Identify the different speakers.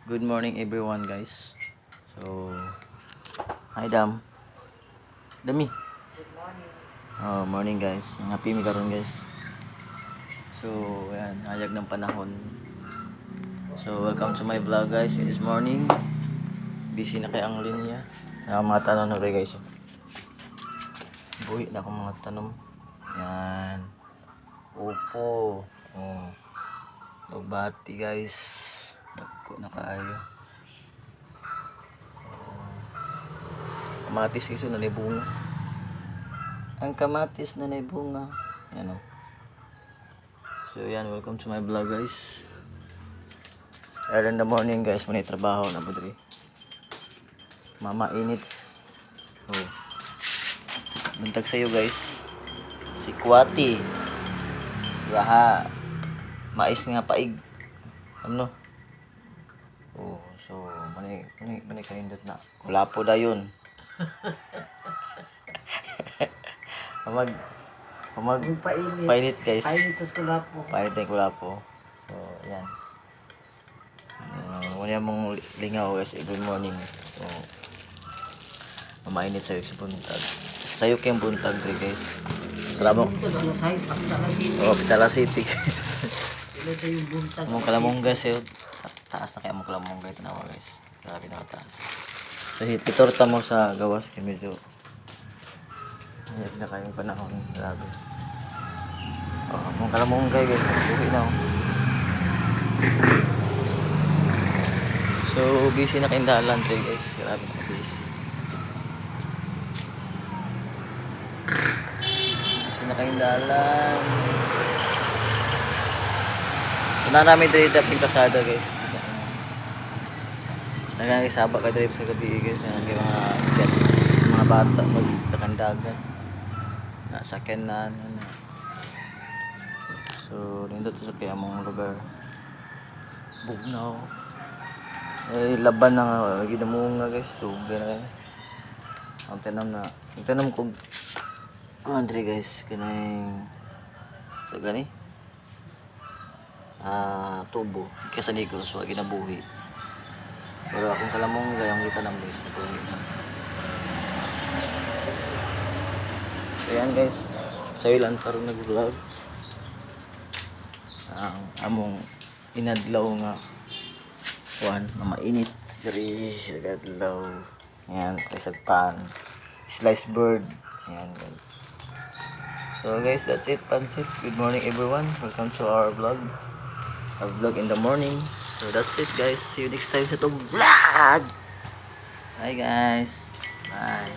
Speaker 1: Good morning everyone guys. So, hi Dam. Dami.
Speaker 2: Good morning.
Speaker 1: Oh, morning guys. Happy mi karon guys. So, ayan, hayag ng panahon. So, welcome to my vlog guys. It is morning. Busy na kay ang linya. Mga tanong na rin guys. Buhi na akong mga tanong. Yan. Upo. Oh. Lugbati guys. Dagko na kaayo. Kamatis guys, na bunga. Ang kamatis na bunga. Yan o. So yan, welcome to my vlog guys. Early in the morning guys, may trabaho na budri. Mama inits. Oh. Buntag sa'yo guys. Si Kwati. Raha. Mais nga paig. Ano? Oh, so mani kanindot na. Wala po dayon. Pamag painit guys.
Speaker 2: Painit sa skula po.
Speaker 1: Painit na kula po. So, yan. Wala mong lingaw guys. Good morning. So, mamainit sa'yo sa buntag. Sa'yo kayong buntag guys. Salamat.
Speaker 2: Buntag alas 6, Kapitala City.
Speaker 1: Oh, Pitala City guys.
Speaker 2: Ila sa yung buntag.
Speaker 1: Among kalamongga sa'yo. Taas na kaya among kalamongga. Ito naman guys. Grabe na taas. So, itorta mo sa gawas kaya medyo hirap na kayong panahon. Grabe. Oh, among kalamongga guys. Buhay na. So, busy na kayong dalan guys. Grabe na busy. Busy na kayong dalan. Una namin dito dating kasada guys. Nagkakisaba ka drive sa gabi guys. Mga bata magkakandagan. Nasakyan na ano. So, nindot sa kaya mong lugar. Bugnaw. Eh, laban na nga. Ginamunga guys. Tuga na kayo. Ang tanam ko. Andre guys. Kanay. So, gani. Tubo. Kasi Negros. Wag ginabuhi. Pero akong kalamong gayong kita ng guys. Natuloy na. So, yan guys. Sa'yo lang parang nag-vlog. Ang among inadlaw nga kuan na mainit diri adlaw. Yan, isag pan, sliced bird. Yan guys. So guys, that's it. Pansit. Good morning everyone. Welcome to our vlog. Our vlog in the morning. So that's it guys. See you next time sa itong vlog. Bye guys. Bye.